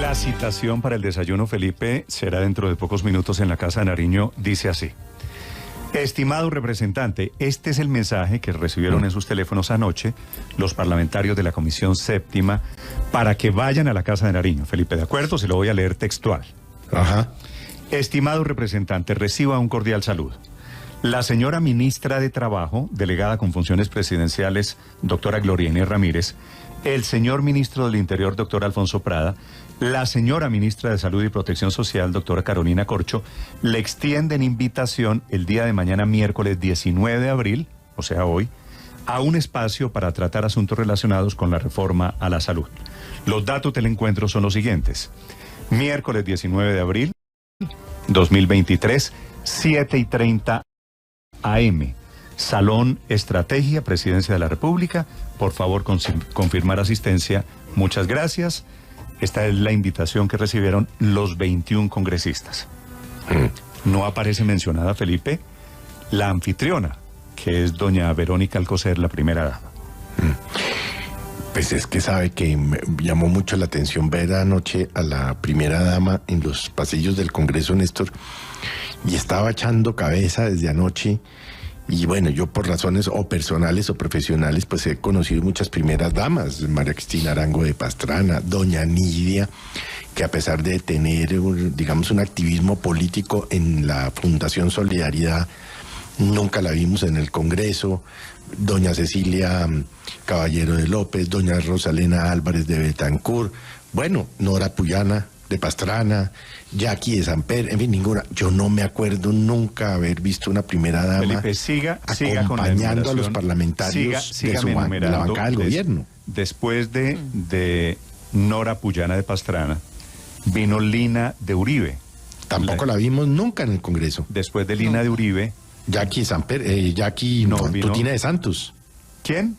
La citación para el desayuno, Felipe, será dentro de pocos minutos en la Casa de Nariño. Dice así: estimado representante, este es el mensaje que recibieron en sus teléfonos anoche los parlamentarios de la Comisión Séptima para que vayan a la Casa de Nariño. Felipe, ¿de acuerdo? Se lo voy a leer textual. Ajá. Estimado representante, reciba un cordial saludo. La señora ministra de Trabajo, delegada con funciones presidenciales, doctora Gloria Inés Ramírez, el señor ministro del Interior, doctor Alfonso Prada, la señora ministra de Salud y Protección Social, doctora Carolina Corcho, le extienden invitación el día de mañana, miércoles 19 de abril, o sea hoy, a un espacio para tratar asuntos relacionados con la reforma a la salud. Los datos del encuentro son los siguientes: miércoles 19 de abril, 2023, 7:30 AM. Salón Estrategia, Presidencia de la República. Por favor, confirmar asistencia. Muchas gracias. Esta es la invitación que recibieron los 21 congresistas. No aparece mencionada, Felipe, la anfitriona, que es doña Verónica Alcocer, la primera dama. Pues es que sabe que me llamó mucho la atención ver anoche a la primera dama en los pasillos del Congreso, Néstor, y estaba echando cabeza desde anoche. Y bueno, yo por razones o personales o profesionales, pues he conocido muchas primeras damas: María Cristina Arango de Pastrana, doña Nidia, que a pesar de tener, digamos, un activismo político en la Fundación Solidaridad, nunca la vimos en el Congreso; doña Cecilia Caballero de López, doña Rosalena Álvarez de Betancourt, bueno, Nora Puyana de Pastrana, Jackie de Samper, en fin, ninguna. Yo no me acuerdo nunca haber visto una primera dama, Felipe, siga acompañando a los parlamentarios de la bancada del gobierno. Después de Nora Puyana de Pastrana, vino Lina de Uribe. Tampoco la vimos nunca en el Congreso. Después de Lina de Uribe, Jackie Samper, Tutina de Santos. ¿Quién?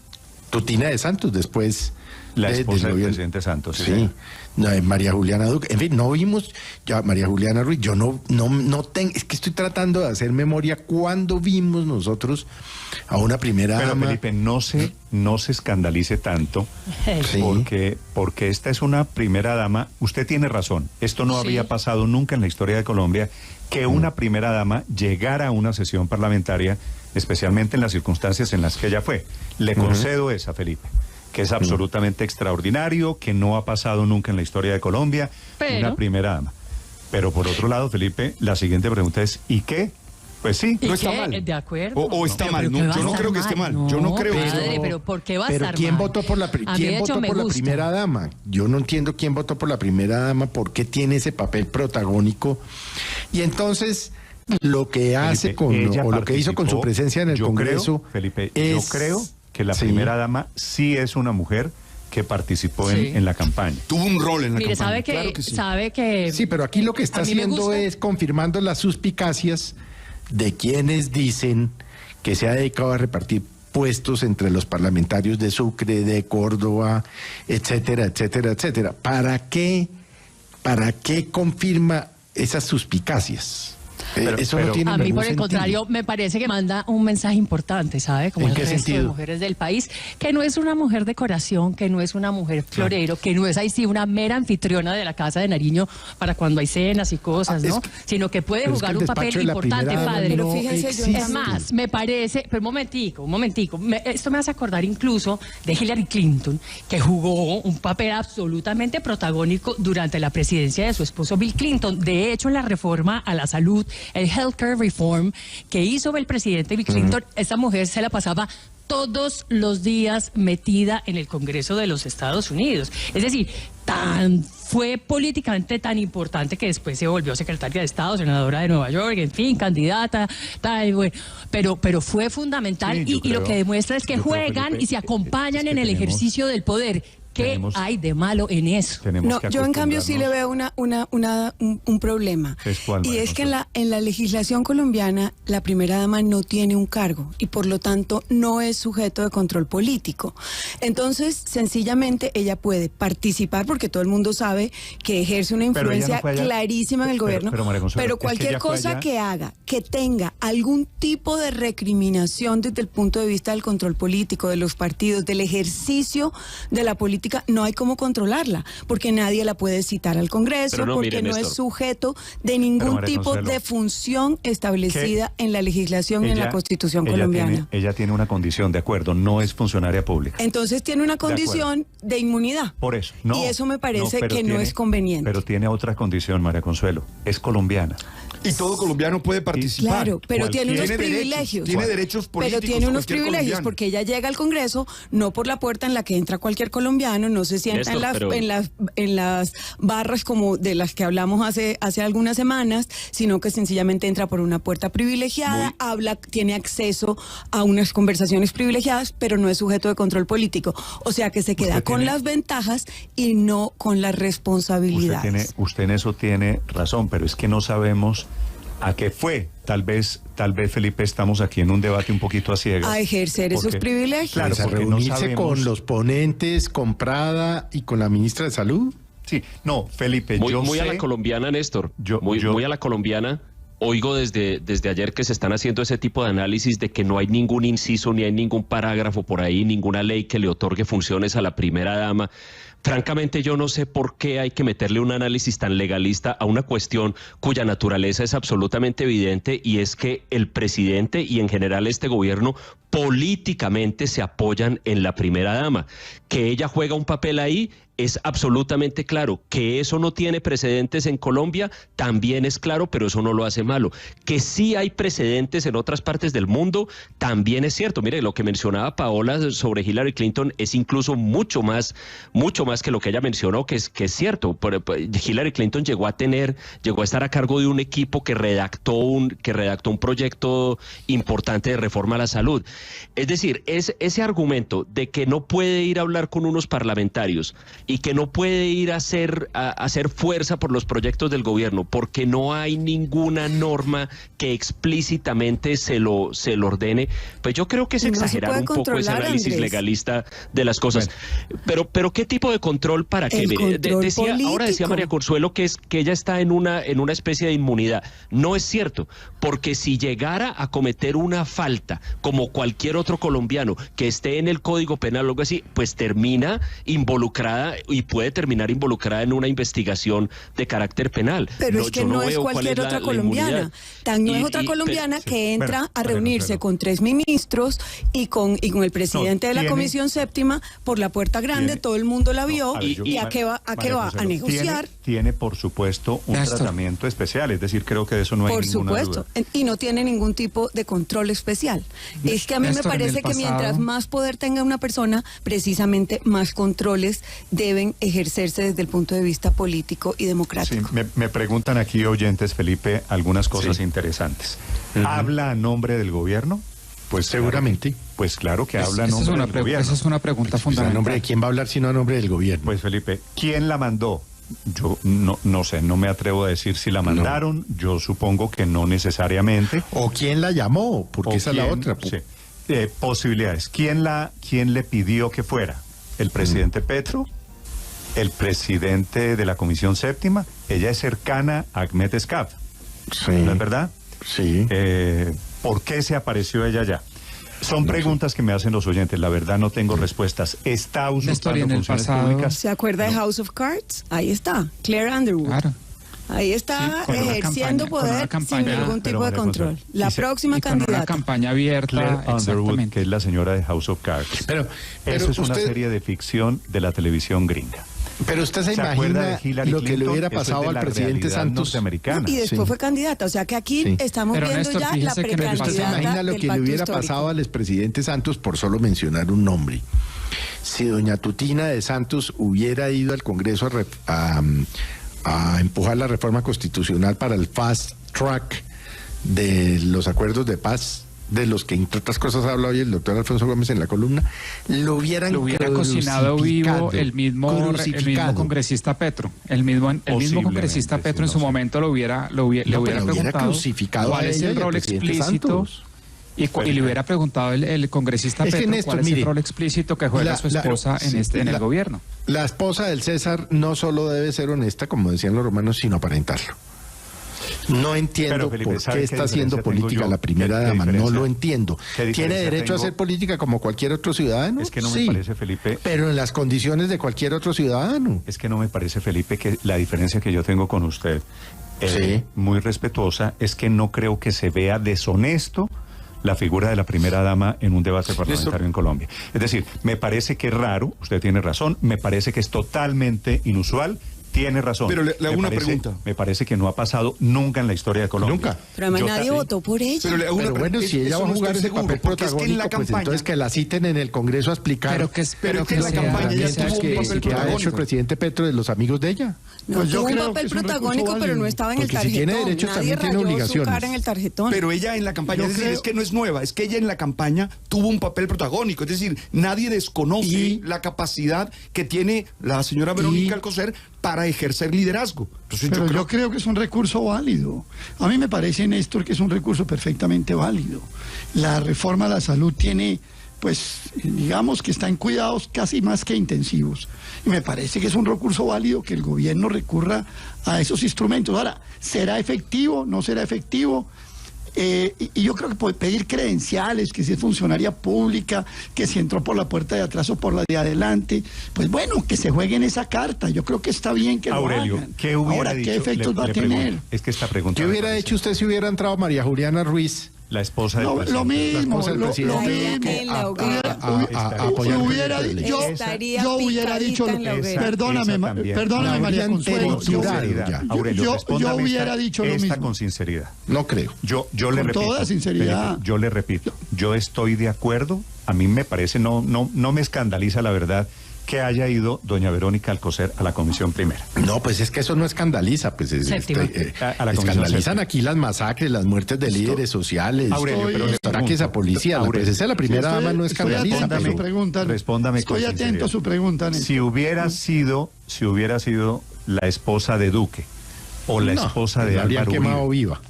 Tutina de Santos, después la esposa del presidente Santos. Sí. María Juliana Duque, en fin, no vimos ya María Juliana Ruiz. Yo no tengo, es que estoy tratando de hacer memoria cuando vimos nosotros a una primera dama. Pero Felipe, no se escandalice tanto, sí, porque esta es una primera dama. Usted tiene razón, esto no había pasado nunca en la historia de Colombia, que una primera dama llegara a una sesión parlamentaria, especialmente en las circunstancias en las que ella fue. Le concedo esa, Felipe, que es absolutamente extraordinario, que no ha pasado nunca en la historia de Colombia, una primera dama. Pero por otro lado, Felipe, la siguiente pregunta es: ¿y qué? Pues sí, no está mal. ¿De acuerdo? O está mal. No, yo no creo que esté mal. Yo no creo que esté mal. Pero ¿por qué va a estar mal? ¿Quién votó por la primera dama? Yo no entiendo quién votó por la primera dama, por qué tiene ese papel protagónico. Y entonces, lo que hace Felipe, lo que hizo con su presencia en el Congreso, Felipe, yo creo que la primera dama sí es una mujer que participó en la campaña. Tuvo un rol en la campaña. Sabe que sí, pero aquí lo que está haciendo es confirmando las suspicacias de quienes dicen que se ha dedicado a repartir puestos entre los parlamentarios de Sucre, de Córdoba, etcétera, etcétera, etcétera. ¿Para qué confirma esas suspicacias? Eso no tiene a mí, por el sentido. contrario, me parece que manda un mensaje importante, ¿sabe? Como ¿En el qué resto de sentido? mujeres del país, que no es una mujer de corazón, que no es una mujer florero, que no es ahí sí una mera anfitriona de la Casa de Nariño para cuando hay cenas y cosas, ¿no? Sino que puede jugar un papel importante, padre. Pero fíjense, Es más, me parece, pero un momentico, esto me hace acordar incluso de Hillary Clinton, que jugó un papel absolutamente protagónico durante la presidencia de su esposo Bill Clinton. De hecho, la reforma a la salud, el Healthcare Reform que hizo el presidente Bill Clinton, esta mujer se la pasaba todos los días metida en el Congreso de los Estados Unidos. Es decir, fue políticamente tan importante que después se volvió secretaria de Estado, senadora de Nueva York, en fin, candidata, bueno, pero fue fundamental, sí, y lo que demuestra es que juegan, Felipe, y se acompañan en el ejercicio del poder. ¿Qué hay de malo en eso? No, yo en cambio sí le veo un problema. Y es que en la legislación colombiana la primera dama no tiene un cargo y por lo tanto no es sujeto de control político. Entonces, sencillamente ella puede participar porque todo el mundo sabe que ejerce una influencia clarísima en el gobierno, pero cualquier cosa que haga, que tenga algún tipo de recriminación desde el punto de vista del control político, de los partidos, del ejercicio de la política política, no hay cómo controlarla, porque nadie la puede citar al Congreso, porque no es sujeto de ningún tipo de función establecida en la legislación y en la Constitución colombiana. Ella tiene una condición, de acuerdo, no es funcionaria pública. Entonces tiene una condición de inmunidad. Por eso, no. Y eso me parece que no es conveniente. Pero tiene otra condición, María Consuelo, es colombiana. Y todo colombiano puede participar. Claro, pero tiene unos privilegios. Tiene derechos políticos. Pero tiene unos privilegios colombiano. porque ella llega al Congreso no por la puerta en la que entra cualquier colombiano, no se sienta en las barras como de las que hablamos hace algunas semanas, sino que sencillamente entra por una puerta privilegiada, tiene acceso a unas conversaciones privilegiadas, pero no es sujeto de control político. O sea que se queda con las ventajas y no con las responsabilidades. Usted en eso tiene razón, pero es que no sabemos a qué fue. Tal vez, Felipe, estamos aquí en un debate un poquito a ciegas. A ejercer esos privilegios. Claro, a reunirse con los ponentes, con Prada y con la ministra de Salud. Sí, no, Felipe, muy a la colombiana, Néstor. Muy a la colombiana. Oigo desde ayer que se están haciendo ese tipo de análisis de que no hay ningún inciso, ni hay ningún parágrafo por ahí, ninguna ley que le otorgue funciones a la primera dama. Francamente, yo no sé por qué hay que meterle un análisis tan legalista a una cuestión cuya naturaleza es absolutamente evidente, y es que el presidente y en general este gobierno políticamente se apoyan en la primera dama. Que ella juega un papel ahí es absolutamente claro. Que eso no tiene precedentes en Colombia también es claro, pero eso no lo hace malo. Que sí hay precedentes en otras partes del mundo también es cierto. Mire, lo que mencionaba Paola sobre Hillary Clinton es incluso mucho más que lo que ella mencionó, que es cierto. Hillary Clinton llegó a estar a cargo de un equipo que redactó un proyecto importante de reforma a la salud. Es decir, ese argumento de que no puede ir a hablar con unos parlamentarios y que no puede ir a hacer fuerza por los proyectos del gobierno porque no hay ninguna norma que explícitamente se lo ordene, pues yo creo que es exagerar un poco ese análisis legalista de las cosas. Bueno. Pero ¿qué tipo de control para qué? Ahora decía María Consuelo que ella está en una especie de inmunidad. No es cierto, porque si llegara a cometer una falta como cualquier otro colombiano que esté en el Código Penal o algo así, pues termina involucrada y puede terminar involucrada en una investigación de carácter penal. Pero es que no es cualquier otra colombiana. No es otra colombiana que entra a reunirse con 3 ministros y con el presidente de la Comisión Séptima por la puerta grande, todo el mundo la vio, y ¿a qué va? ¿A negociar? Tiene, por supuesto, un tratamiento especial, es decir, creo que de eso no hay ninguna duda. Por supuesto, y no tiene ningún tipo de control especial. Es que a mí me parece que mientras más poder tenga una persona, precisamente más controles deben ejercerse desde el punto de vista político y democrático. Sí, me preguntan aquí oyentes, Felipe, algunas cosas interesantes. ¿Habla a nombre del gobierno? Pues seguramente. Pues claro que habla a nombre del gobierno. Esa es una pregunta fundamental. ¿A nombre de quién va a hablar sino a nombre del gobierno? Pues Felipe, ¿quién la mandó? Yo no sé, no me atrevo a decir si la mandaron, yo supongo que no necesariamente. ¿O quién la llamó? Porque esa es la otra. Sí. Posibilidades. ¿Quién le pidió que fuera? ¿El presidente Petro? ¿El presidente de la Comisión Séptima? Ella es cercana a Ahmed Escaf. Sí. ¿No es verdad? Sí. ¿Por qué se apareció ella allá? Son preguntas que me hacen los oyentes. La verdad no tengo respuestas. ¿Está usurpando funciones públicas? ¿Se acuerda de House of Cards? Ahí está, Claire Underwood. Claro. Ahí está ejerciendo poder sin ningún tipo de control. La próxima candidata. Una campaña abierta. Claire Underwood, que es la señora de House of Cards. Pero eso es una serie de ficción de la televisión gringa. Pero usted se imagina lo que le hubiera pasado al presidente Santos. Y después fue candidata. O sea que aquí estamos viendo Néstor, ya la precandidata. Usted se imagina lo que le hubiera pasado al expresidente Santos, por solo mencionar un nombre. Si doña Tutina de Santos hubiera ido al Congreso a empujar la reforma constitucional para el fast track de los acuerdos de paz, de los que entre otras cosas habla hoy el doctor Alfonso Gómez en la columna, lo hubiera cocinado vivo el mismo congresista Petro. El mismo congresista Petro en su momento le hubiera preguntado cuál es el rol explícito y le hubiera preguntado el congresista Petro cuál es el rol explícito que juega su esposa en el gobierno. La esposa del César no solo debe ser honesta, como decían los romanos, sino aparentarlo. No entiendo Felipe, por qué está haciendo política la primera dama, no lo entiendo. ¿Tiene derecho a hacer política como cualquier otro ciudadano? Es que no me parece, Felipe... Pero en las condiciones de cualquier otro ciudadano. Es que no me parece, Felipe, que la diferencia que yo tengo con usted, muy respetuosa, es que no creo que se vea deshonesto la figura de la primera dama en un debate parlamentario en Colombia. Es decir, me parece que es raro, usted tiene razón, me parece que es totalmente inusual. Tiene razón. Pero le hago una pregunta. Me parece que no ha pasado nunca en la historia de Colombia. Nunca. Pero además nadie votó por ella. Pero le hago una pregunta. Bueno, si ella va a jugar ese papel protagónico, es que pues entonces que la citen en el Congreso a explicar. Pero que en la campaña ya tuvo un papel protagónico. ¿Qué ha hecho el presidente Petro de los amigos de ella? No, pues tuvo un papel protagónico, pero no estaba en el tarjetón. Si tiene derechos, también tiene obligaciones. En el tarjetón. Pero ella en la campaña, es que no es nueva, es que ella en la campaña tuvo un papel protagónico. Es decir, nadie desconoce la capacidad que tiene la señora Verónica Alcocer para ejercer liderazgo. Entonces, yo creo que es un recurso válido. A mí me parece, Néstor, que es un recurso perfectamente válido. La reforma a la salud tiene, pues, digamos que está en cuidados casi más que intensivos. Y me parece que es un recurso válido que el gobierno recurra a esos instrumentos. Ahora, ¿será efectivo? ¿No será efectivo? Y yo creo que puede pedir credenciales, que si es funcionaria pública, que si entró por la puerta de atrás o por la de adelante, pues bueno, que se juegue en esa carta. Yo creo que está bien que Aurelio, lo hagan. ¿qué hubiera Ahora, dicho? ¿qué efectos va a tener? Es que esta pregunta... ¿Qué hubiera hecho usted si hubiera entrado María Juliana Ruiz? La esposa del presidente. Lo mismo, yo hubiera dicho, perdóname María Consuelo, yo hubiera dicho lo mismo. Con sinceridad. No creo. Yo le repito. Con toda sinceridad. Yo le repito, yo estoy de acuerdo, a mí me parece, no me escandaliza la verdad, que haya ido doña Verónica Alcocer a la Comisión Primera. No, pues es que eso no escandaliza, pues a la escandalizan aquí las masacres, las muertes de líderes sociales, Aurelio, ataques a policía. La presencia de la primera dama no escandaliza. Respóndame. Estoy atento a su pregunta, Néstor. Si hubiera sido la esposa de Duque o la esposa de Álvaro quemado Uribe, viva.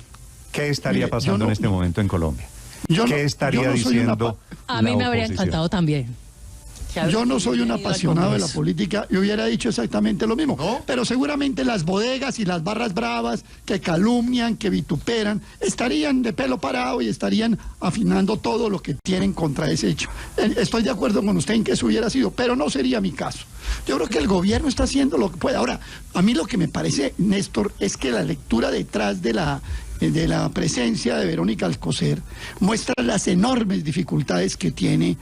¿Qué estaría pasando en este momento en Colombia? ¿Qué estaría diciendo? A mí me habría encantado también. Yo no soy un apasionado de la política, yo hubiera dicho exactamente lo mismo, pero seguramente las bodegas y las barras bravas que calumnian, que vituperan, estarían de pelo parado y estarían afinando todo lo que tienen contra ese hecho. Estoy de acuerdo con usted en que eso hubiera sido, pero no sería mi caso. Yo creo que el gobierno está haciendo lo que puede. Ahora, a mí lo que me parece, Néstor, es que la lectura detrás de la presencia de Verónica Alcocer muestra las enormes dificultades que tiene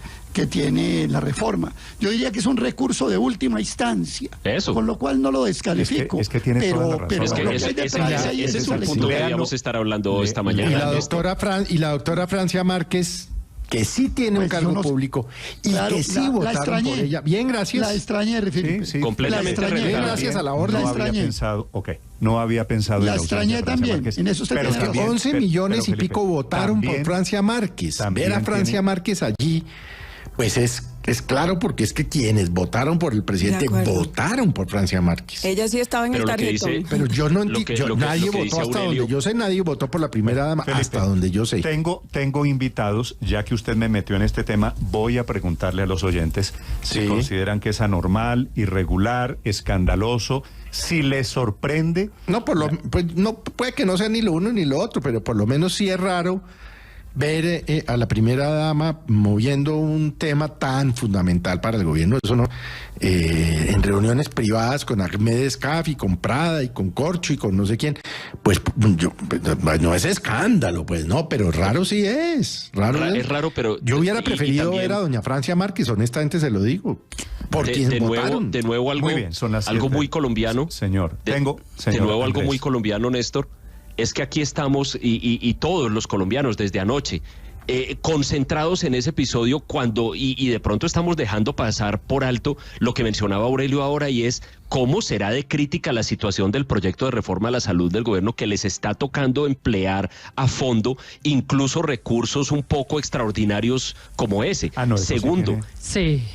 la reforma. Yo diría que es un recurso de última instancia, con lo cual no lo descalifico. Es que tiene toda la razón. Pero ese es el punto que debíamos estar hablando esta mañana. Y la doctora Francia Márquez, que sí tiene un cargo público y que sí votaron por ella. Bien, gracias. La extrañé, Felipe. Sí, completamente. Bien, gracias a la orden. No había pensado la extrañé también. En eso usted pero tiene razón. 11 millones y pico votaron por Francia Márquez. Ver a Francia Márquez allí, pues es claro, porque es que quienes votaron por el presidente votaron por Francia Márquez. Ella sí estaba en el tarjetón. Pero yo no entiendo. Nadie votó hasta donde yo sé, nadie votó por la primera dama, Felipe, hasta donde yo sé. Tengo invitados, ya que usted me metió en este tema, voy a preguntarle a los oyentes si consideran que es anormal, irregular, escandaloso, si les sorprende. No, pues no puede que no sea ni lo uno ni lo otro, pero por lo menos sí es raro ver a la primera dama moviendo un tema tan fundamental para el gobierno. Eso no, en reuniones privadas con Ahmed Escaf y con Prada y con Corcho y con no sé quién, pues no es escándalo, pues no, pero raro sí es. Es raro, pero yo hubiera preferido ver a doña Francia Márquez, honestamente se lo digo. De nuevo algo, muy bien, algo muy colombiano. Señor, de nuevo algo muy colombiano, Néstor. Es que aquí estamos, y todos los colombianos desde anoche, concentrados en ese episodio y de pronto estamos dejando pasar por alto lo que mencionaba Aurelio ahora, y es cómo será de crítica la situación del proyecto de reforma a la salud del gobierno, que les está tocando emplear a fondo incluso recursos un poco extraordinarios como ese. Segundo,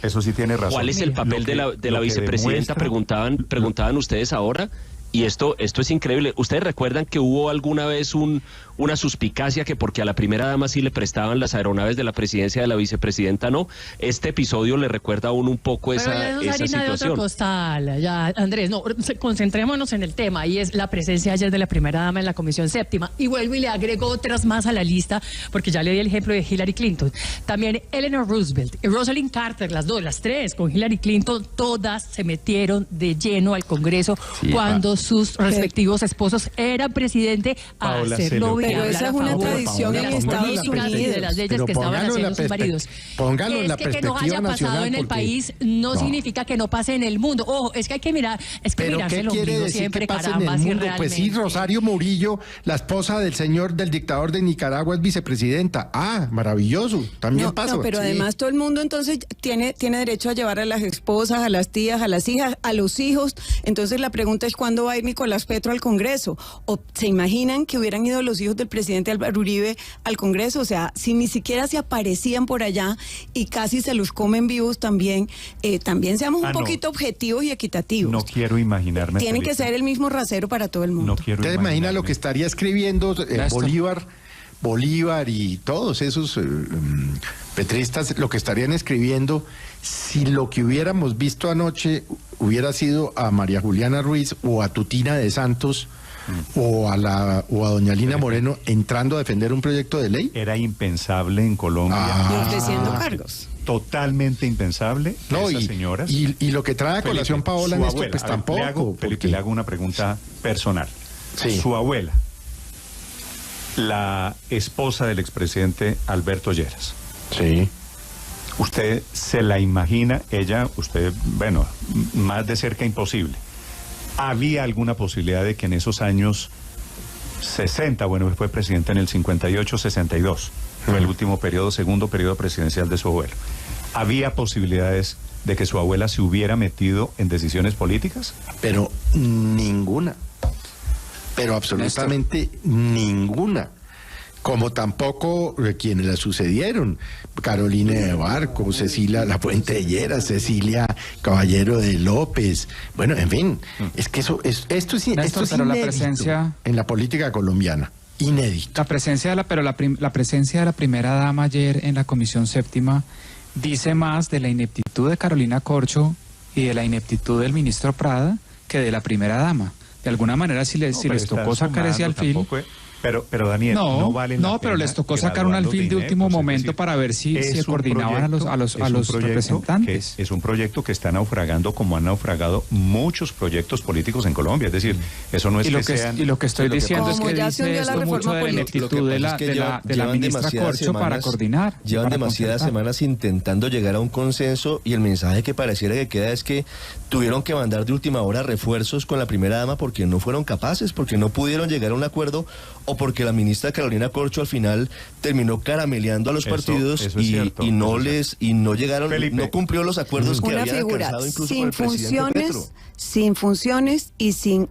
eso sí tiene razón. ¿Cuál es el papel de la vicepresidenta? Preguntaban ustedes ahora. Y esto es increíble. ¿Ustedes recuerdan que hubo alguna vez una suspicacia que porque a la primera dama sí le prestaban las aeronaves de la presidencia, de la vicepresidenta no? Este episodio le recuerda a uno un poco esa situación. De otro costal, ya, Andrés, no, concentrémonos en el tema, y es la presencia ayer de la primera dama en la Comisión Séptima. Y vuelvo y le agrego otras más a la lista, porque ya le di el ejemplo de Hillary Clinton. También Eleanor Roosevelt y Rosalind Carter, las tres, con Hillary Clinton, todas se metieron de lleno al Congreso cuando sus respectivos esposos eran presidente a hacerlo. Pero esa es una tradición en Estados Unidos. De las leyes que estaban haciendo sus maridos. Póngalo en la perspectiva que no haya pasado nacional, en el país no significa que no pase en el mundo. Ojo, es que hay que mirar, ¿Pero qué quiere decir siempre, que pase en el mundo? Pues sí, Rosario Murillo, la esposa del dictador de Nicaragua, es vicepresidenta. Ah, maravilloso, también pasa. No, pero además todo el mundo entonces tiene derecho a llevar a las esposas, a las tías, a las hijas, a los hijos. Entonces la pregunta es ¿cuándo va a ir Nicolás Petro al Congreso? ¿O se imaginan que hubieran ido los hijos del presidente Álvaro Uribe al Congreso? O sea, si ni siquiera se aparecían por allá y casi se los comen vivos también, también seamos un poquito objetivos y equitativos. No quiero imaginarme. Tiene que ser el mismo rasero para todo el mundo. No quiero ¿Usted imagina lo que estaría escribiendo Bolívar y todos esos petristas, lo que estarían escribiendo si lo que hubiéramos visto anoche hubiera sido a María Juliana Ruiz o a Tutina de Santos o a doña Lina Moreno entrando a defender un proyecto de ley? Era impensable en Colombia. Y ofreciendo cargos. Totalmente impensable. No, esas señoras. Y lo que trae a colación Paola en esto, pues tampoco. Felipe, le hago una pregunta personal. Sí. Su abuela, la esposa del expresidente Alberto Lleras. Sí. ¿Usted se la imagina? Bueno, más de cerca imposible. ¿Había alguna posibilidad de que en esos años 60, fue presidente en el 58-62, fue el último segundo periodo presidencial de su abuelo, había posibilidades de que su abuela se hubiera metido en decisiones políticas? Pero ninguna. Pero absolutamente ninguna. Como tampoco quienes la sucedieron: Carolina de Barco, Cecilia Lafuente de Lleras, Cecilia Caballero de López. Bueno, en fin, es que esto es inédito en la política colombiana. Inédito. La presencia de la primera dama ayer en la Comisión Séptima dice más de la ineptitud de Carolina Corcho y de la ineptitud del ministro Prada que de la primera dama. De alguna manera, si les tocó sacar ese alfil... Pero Daniel, no vale la pena. Pero les tocó sacar un alfil de último momento para ver si se coordinaban a los representantes. Es un proyecto que está naufragando como han naufragado muchos proyectos políticos en Colombia. Es decir, eso no es Y lo que estoy diciendo es que dice esto mucho de la ineptitud de la ministra Corcho para coordinar. Llevan demasiadas semanas intentando llegar a un consenso y el mensaje que pareciera que queda es que tuvieron que mandar de última hora refuerzos con la primera dama porque no fueron capaces, porque no pudieron llegar a un acuerdo o porque la ministra Carolina Corcho al final terminó carameleando a los partidos y no llegaron, Felipe, no cumplió los acuerdos que habían alcanzado incluso con el presidente Petro. Sin funciones y sin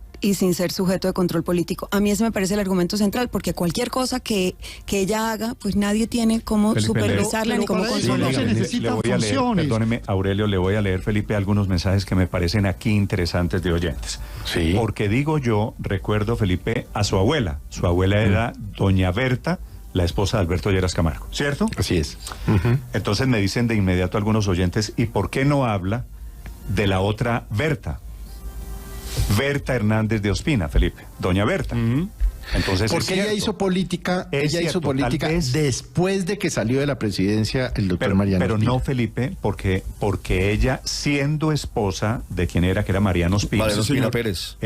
ser sujeto de control político. A mí ese me parece el argumento central, porque cualquier cosa que ella haga, pues nadie tiene cómo supervisarla ni cómo controlarla. Perdóneme, Aurelio, le voy a leer, Felipe, algunos mensajes que me parecen aquí interesantes de oyentes. Sí. Porque recuerdo, Felipe, a su abuela. Su abuela era doña Berta, la esposa de Alberto Lleras Camargo, ¿cierto? Así es. Entonces me dicen de inmediato algunos oyentes, ¿y por qué no habla de la otra Berta? Berta Hernández de Ospina, Felipe, doña Berta. Entonces, porque ella hizo política, después de que salió de la presidencia el doctor Mariano Ospina. Pero no, Felipe, porque ella, siendo esposa de quien era, que era Mariano Ospina. Mariano Ospina Pérez.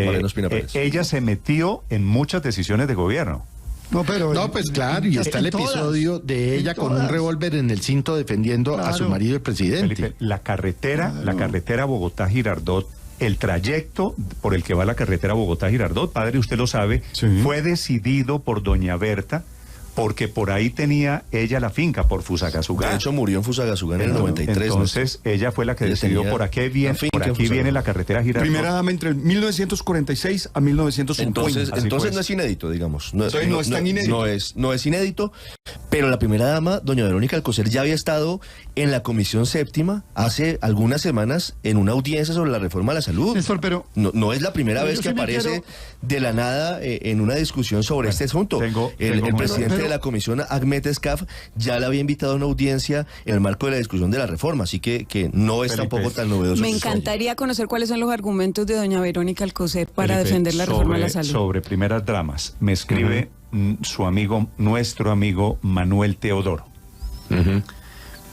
Ella se metió en muchas decisiones de gobierno. Pues claro, y está el episodio de ella con un revólver en el cinto defendiendo a su marido, el presidente. Felipe, la carretera Bogotá-Girardot, el trayecto por el que va la carretera Bogotá-Girardot, padre, usted lo sabe, fue decidido por doña Berta porque por ahí tenía ella la finca, por Fusagasugá. De hecho, murió en Fusagasugá en el 93. Entonces, ella fue la que decidió por aquí viene la carretera Girardot. Primera dama entre 1946 a 1950. Entonces no es inédito, digamos. No es tan inédito. No es inédito, pero la primera dama, doña Verónica Alcocer, ya había estado en la Comisión Séptima hace algunas semanas en una audiencia sobre la reforma a la salud. Néstor, pero no es la primera vez que aparece de la nada en una discusión sobre este asunto. El presidente de la comisión, Ahmed Escaf, ya la había invitado a una audiencia en el marco de la discusión de la reforma, así que no es tampoco tan novedoso. Me encantaría conocer cuáles son los argumentos de doña Verónica Alcocer para defender la reforma a la salud. Sobre primeras damas, me escribe nuestro amigo Manuel Teodoro.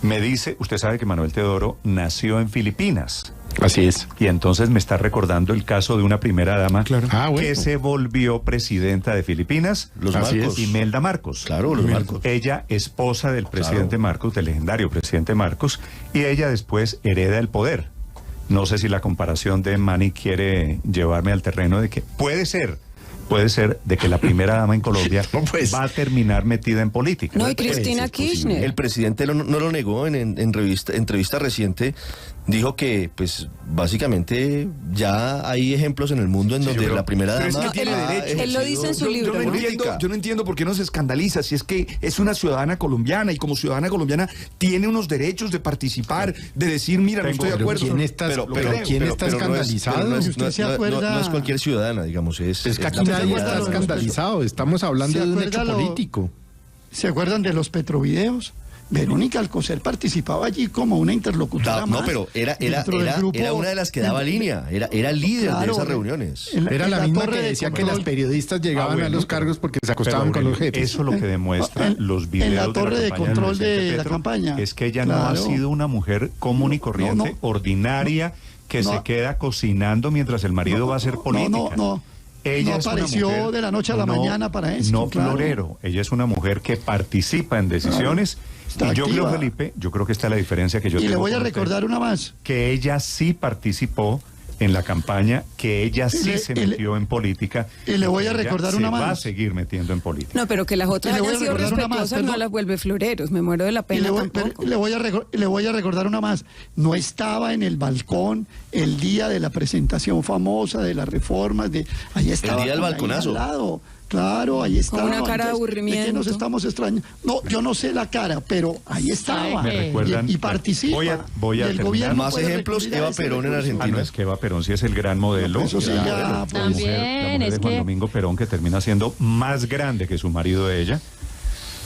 Me dice, usted sabe que Manuel Teodoro nació en Filipinas. Así es. Y entonces me está recordando el caso de una primera dama que se volvió presidenta de Filipinas, los Marcos. Imelda Marcos. Claro, los Marcos. Ella, esposa del presidente Marcos, del legendario presidente Marcos, y ella después hereda el poder. No sé si la comparación de Manny quiere llevarme al terreno de que puede ser de que la primera dama en Colombia va a terminar metida en política. No, y Cristina Kirchner. El presidente no lo negó en entrevista reciente. Dijo que, pues, básicamente ya hay ejemplos en el mundo en donde la primera dama... Es que tiene derecho. Él lo dice en su libro. Yo no entiendo por qué no se escandaliza, si es que es una ciudadana colombiana y como ciudadana colombiana tiene unos derechos de participar, de decir, mira, no estoy de acuerdo. ¿Quién está escandalizado? No es cualquier ciudadana, digamos. Es que aquí nadie está escandalizado, estamos hablando de un hecho político. ¿Se acuerdan de los petrovideos? Verónica Alcocer participaba allí como una interlocutora más. No, pero era una de las que daba línea, era líder de esas reuniones. Era la misma que decía que las periodistas llegaban a los cargos porque se acostaban con los jefes. Eso es lo que demuestra los videos en la torre de control de la campaña. Es que ella no ha sido una mujer común y corriente, ordinaria, que se queda cocinando mientras el marido va a hacer política. Ella apareció mujer, de la noche a la mañana para eso. No florero. Ella es una mujer que participa en decisiones. Y yo creo, Felipe, que esta es la diferencia que yo tengo. Y le voy a recordar una más. Que ella sí participó en la campaña, que ella sí se metió en política. Y le voy a recordar una más. Va a seguir metiendo en política. No, pero que las otras hayan sido respetuosas no las vuelve floreros. Me muero de la pena tampoco. Le voy a recordar una más. No estaba en el balcón el día de la presentación famosa de las reformas. Ahí estaba. El día del balconazo. Claro, ahí estaba. Con una cara de aburrimiento. ¿De qué nos estamos extrañando? No, yo no sé la cara, pero ahí estaba. Me recuerdan, y participa. Voy a terminar. Más ejemplos, Eva Perón en Argentina. No, es que Eva Perón sí es el gran modelo. Eso sí, ya. También es de Juan Domingo Perón, que termina siendo más grande que su marido de ella.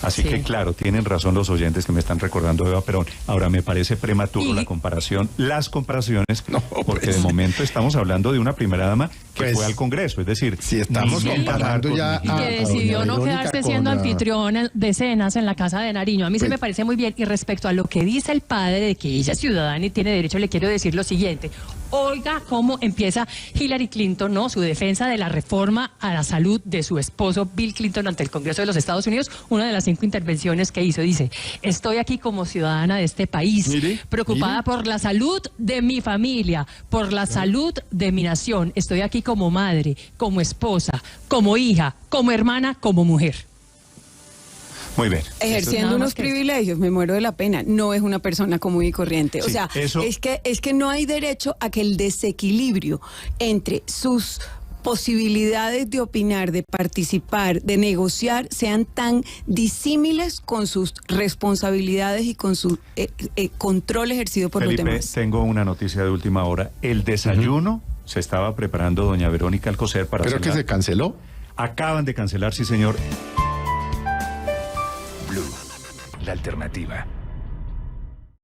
Así que claro, tienen razón los oyentes que me están recordando de Eva Perón. Ahora me parece prematuro las comparaciones, porque de momento estamos hablando de una primera dama que fue al Congreso, es decir, si estamos comparando ya y que decidió no quedarse siendo anfitrión de cenas en la casa de Nariño. A mí se me parece muy bien. Y respecto a lo que dice el padre de que ella es ciudadana y tiene derecho, le quiero decir lo siguiente. Oiga cómo empieza Hillary Clinton, ¿no? Su defensa de la reforma a la salud de su esposo Bill Clinton ante el Congreso de los Estados Unidos. Una de las 5 intervenciones que hizo, dice: estoy aquí como ciudadana de este país, preocupada por la salud de mi familia, por la salud de mi nación. Estoy aquí como madre, como esposa, como hija, como hermana, como mujer. Muy bien. Ejerciendo unos privilegios, me muero de la pena. No es una persona común y corriente. O sea, es que no hay derecho a que el desequilibrio entre sus posibilidades de opinar, de participar, de negociar, sean tan disímiles con sus responsabilidades y con su control ejercido por Felipe, los demás. Tengo una noticia de última hora. El desayuno se estaba preparando doña Verónica Alcocer para ¿Pero que se canceló? Acaban de cancelar, sí señor. Blue, la alternativa.